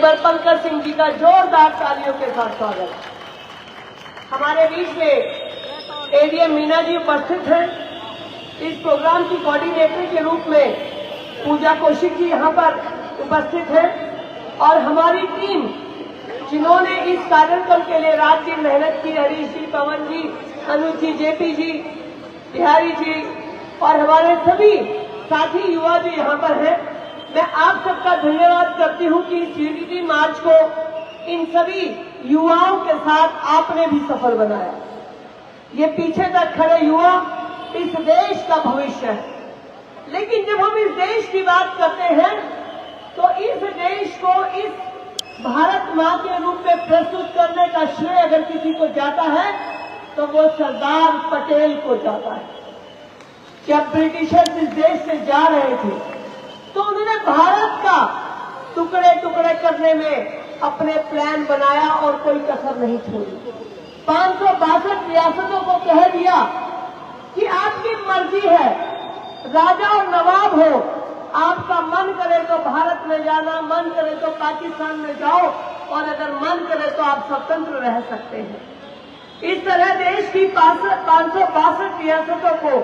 गढ़पंकर सिंह जी का जोरदार तालियों के साथ स्वागत। हमारे बीच में एडीएम मीना जी उपस्थित हैं। इस प्रोग्राम की कोऑर्डिनेटर के रूप में पूजा कौशिक जी यहाँ पर उपस्थित हैं और हमारी टीम जिन्होंने इस कार्यक्रम के लिए रात दिन मेहनत की, हरीश जी, पवन जी, अनुज जी, जेपी जी, बिहारी जी और हमारे सभी साथी युवा भी यहाँ पर हैं। मैं आप सबका धन्यवाद करती हूँ कि इस यूनिटी मार्च को इन सभी युवाओं के साथ आपने भी सफल बनाया। ये पीछे तक खड़े युवा इस देश का भविष्य है, लेकिन जब हम इस देश की बात करते हैं तो इस देश को इस भारत माँ के रूप में प्रस्तुत करने का श्रेय अगर किसी को जाता है तो वो सरदार पटेल को जाता है। जब ब्रिटिशर्स इस देश से जा रहे थे तो उन्होंने भारत का टुकड़े टुकड़े करने में अपने प्लान बनाया और कोई कसर नहीं छोड़ी। 562 रियासतों को कह दिया कि आपकी मर्जी है, राजा और नवाब हो, आपका मन करे तो भारत में जाना, मन करे तो पाकिस्तान में जाओ और अगर मन करे तो आप स्वतंत्र रह सकते हैं। इस तरह देश की 562 रियासतों को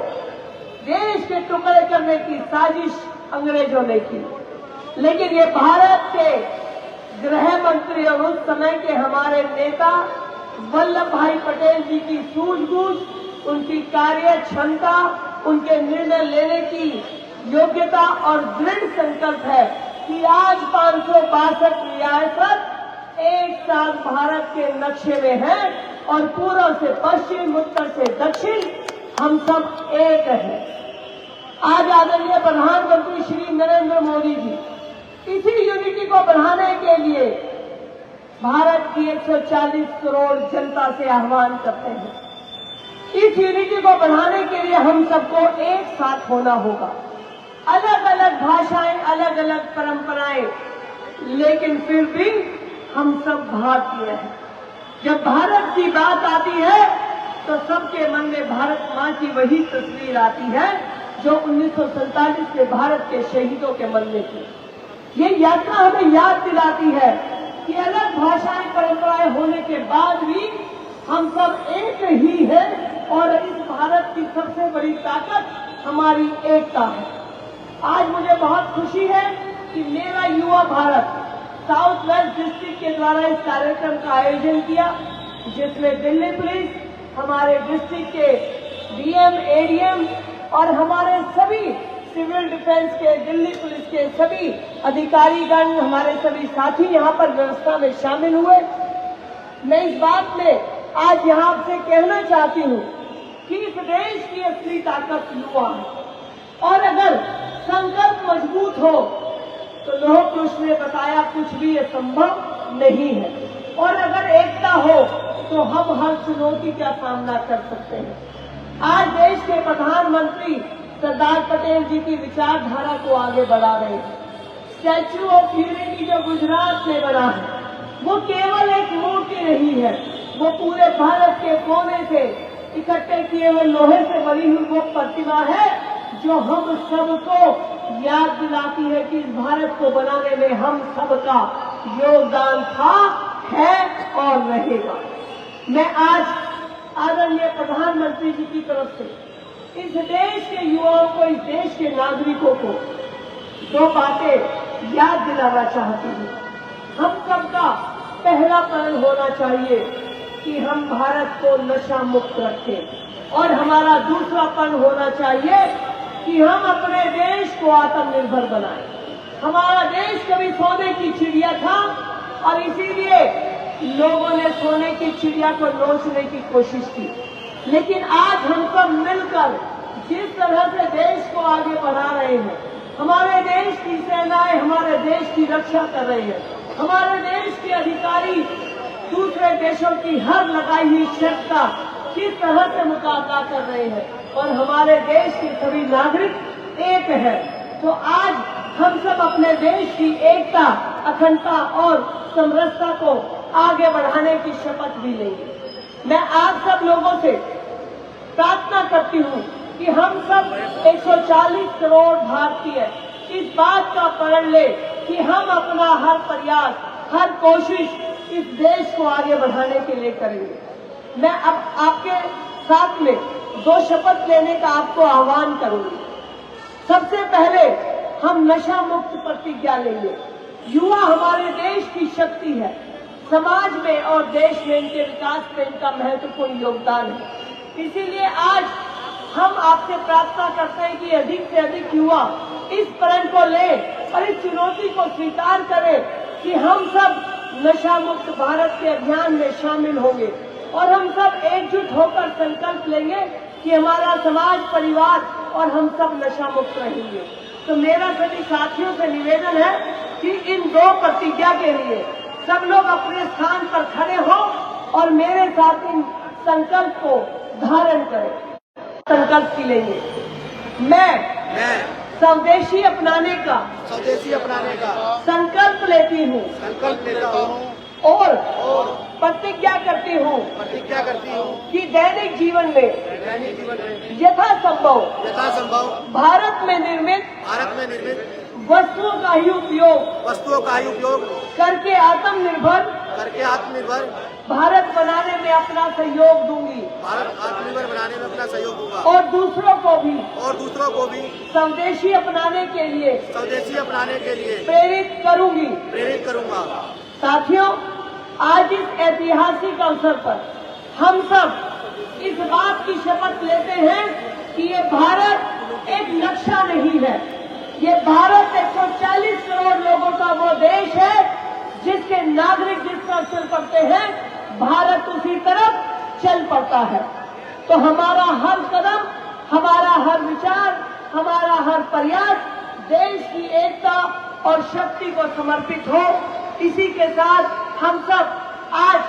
देश के टुकड़े करने की साजिश अंग्रेजों ने की, लेकिन ये भारत के गृह मंत्री और उस समय के हमारे नेता वल्लभ भाई पटेल जी की सूझबूझ, उनकी कार्य क्षमता, उनके निर्णय लेने की योग्यता और दृढ़ संकल्प है कि आज 562 रियासत एक साथ भारत के नक्शे में है और पूर्व से पश्चिम, उत्तर से दक्षिण हम सब एक हैं। आज आदरणीय प्रधानमंत्री श्री नरेंद्र मोदी जी इसी यूनिटी को बढ़ाने के लिए भारत की 140 करोड़ जनता से आह्वान करते हैं। इस यूनिटी को बढ़ाने के लिए हम सबको एक साथ होना होगा। अलग अलग भाषाएं, अलग अलग परंपराएं, लेकिन फिर भी हम सब भारतीय हैं। जब भारत की बात आती है तो सबके मन में भारत माँ की वही तस्वीर आती है जो 1947 के भारत के शहीदों के मन में थी। ये यात्रा हमें याद दिलाती है कि अलग भाषाएं, परंपराएं होने के बाद भी हम सब एक ही हैं और इस भारत की सबसे बड़ी ताकत हमारी एकता है। आज मुझे बहुत खुशी है कि मेरा युवा भारत साउथ वेस्ट डिस्ट्रिक्ट के द्वारा इस कार्यक्रम का आयोजन किया, जिसमें दिल्ली पुलिस, हमारे डिस्ट्रिक्ट के डीएम, एडीएम और हमारे सभी सिविल डिफेंस के, दिल्ली पुलिस के सभी अधिकारीगण, हमारे सभी साथी यहाँ पर व्यवस्था में शामिल हुए। मैं इस बात में आज यहाँ आपसे कहना चाहती हूँ कि इस देश की असली ताकत युवा है और अगर संकल्प मजबूत हो तो लौह पुरुष ने बताया कुछ भी असंभव नहीं है और अगर एकता हो तो हम हर चुनौती का सामना कर सकते हैं। आज देश के प्रधानमंत्री सरदार पटेल जी की विचारधारा को आगे बढ़ा रहे हैं। स्टैच्यू ऑफ यूनिटी जो गुजरात में बना है वो केवल एक मूर्ति नहीं है, वो पूरे भारत के कोने से इकट्ठे किए हुए लोहे से बनी हुई वो प्रतिमा है जो हम सबको याद दिलाती है कि इस भारत को बनाने में हम सबका योगदान था, है और रहेगा। मैं आज आदरणीय प्रधानमंत्री जी की तरफ से इस देश के युवाओं को, इस देश के नागरिकों को दो बातें याद दिलाना चाहती हूँ। हम सबका पहला प्रण होना चाहिए कि हम भारत को नशा मुक्त रखें और हमारा दूसरा प्रण होना चाहिए कि हम अपने देश को आत्मनिर्भर बनाएं। हमारा देश कभी सोने की चिड़िया था और इसीलिए लोगों ने सोने की चिड़िया को नोचने की कोशिश की, लेकिन आज हम सब मिलकर जिस तरह से देश को आगे बढ़ा रहे हैं, हमारे देश की सेनाएं हमारे देश की रक्षा कर रही है, हमारे देश के अधिकारी दूसरे देशों की हर लगाई हुई शर्त का किस तरह से मुकाबला कर रहे हैं और हमारे देश के सभी नागरिक एक है। तो आज हम सब अपने देश की एकता, अखंडता और समरसता को आगे बढ़ाने की शपथ भी लेंगे। मैं आप सब लोगों से प्रार्थना करती हूँ कि हम सब 140 करोड़ भारतीय इस बात का प्रण ले कि हम अपना हर प्रयास हर कोशिश इस देश को आगे बढ़ाने के लिए करेंगे। मैं अब आपके साथ में 2 शपथ लेने का आपको आह्वान करूंगी। सबसे पहले हम नशा मुक्त प्रतिज्ञा लेंगे। युवा हमारे देश की शक्ति है, समाज में और देश में इनके विकास में इनका महत्वपूर्ण योगदान है। इसीलिए आज हम आपसे प्रार्थना करते हैं कि अधिक से अधिक युवा इस प्रण को ले और इस चुनौती को स्वीकार करें कि हम सब नशा मुक्त भारत के अभियान में शामिल होंगे और हम सब एकजुट होकर संकल्प लेंगे कि हमारा समाज, परिवार और हम सब नशा मुक्त रहेंगे। तो मेरा सभी साथियों से निवेदन है कि इन 2 प्रतिज्ञा के लिए सब लोग अपने स्थान पर खड़े हो और मेरे साथ इन संकल्प को धारण करें। संकल्प की लेंगे। मैं स्वदेशी अपनाने का संकल्प लेती हूँ और प्रतिज्ञा करती हूँ कि दैनिक जीवन में यथासंभव भारत में निर्मित वस्तुओं का ही उपयोग करके आत्मनिर्भर भारत बनाने में अपना सहयोग दूंगी और दूसरों को भी स्वदेशी अपनाने के लिए प्रेरित करूंगा। साथियों, आज इस ऐतिहासिक अवसर पर हम सब इस बात की शपथ लेते हैं कि ये भारत एक नक्शा नहीं है। ये भारत 140 करोड़ लोगों का वो देश है जिसके नागरिक जिस तरफ चल पड़ते हैं, भारत उसी तरफ चल पड़ता है। तो हमारा हर कदम, हमारा हर विचार, हमारा हर प्रयास देश की एकता और शक्ति को समर्पित हो। इसी के साथ हम सब आज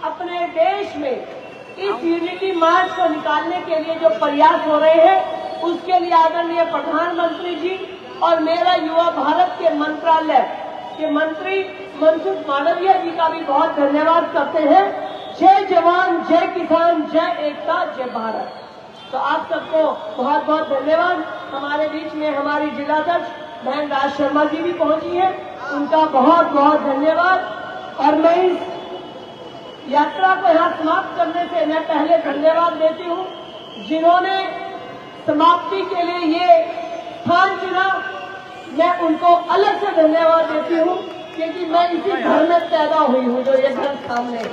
अपने देश में इस यूनिटी मार्च को निकालने के लिए जो प्रयास हो रहे हैं, उसके लिए आदरणीय प्रधानमंत्री जी और मेरा युवा भारत के मंत्रालय के मंत्री मनसुख मांडविया जी का भी बहुत धन्यवाद करते हैं। जय जवान, जय किसान, जय एकता, जय भारत। तो आप सबको बहुत बहुत धन्यवाद। हमारे बीच में हमारी जिलाध्यक्ष बहन राज शर्मा जी भी पहुंची हैं, उनका बहुत बहुत धन्यवाद। और मैं इस यात्रा को यहाँ समाप्त करने से मैं पहले धन्यवाद देती हूँ जिन्होंने समाप्ति के लिए ये स्थान चुना। मैं उनको अलग से धन्यवाद देती हूँ क्योंकि मैं इसी घर में पैदा हुई हूँ जो ये घर सामने है।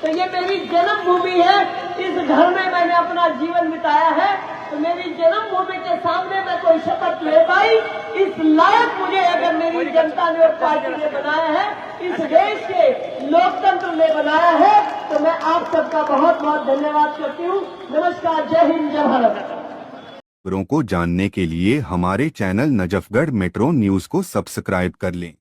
तो ये मेरी जन्मभूमि है, इस घर में मैंने अपना जीवन बिताया है। तो मेरी जन्मभूमि के सामने मैं कोई शपथ ले पाई, इस लायक मुझे अगर मेरी जनता ने और पार्टी ने बनाया है, इस देश के लोकतंत्र ने बनाया है, तो मैं आप सबका बहुत बहुत धन्यवाद करती हूँ। नमस्कार, जय हिंद, जय भारत। खबरों को जानने के लिए हमारे चैनल नजफगढ़ मेट्रो न्यूज को सब्सक्राइब कर लें।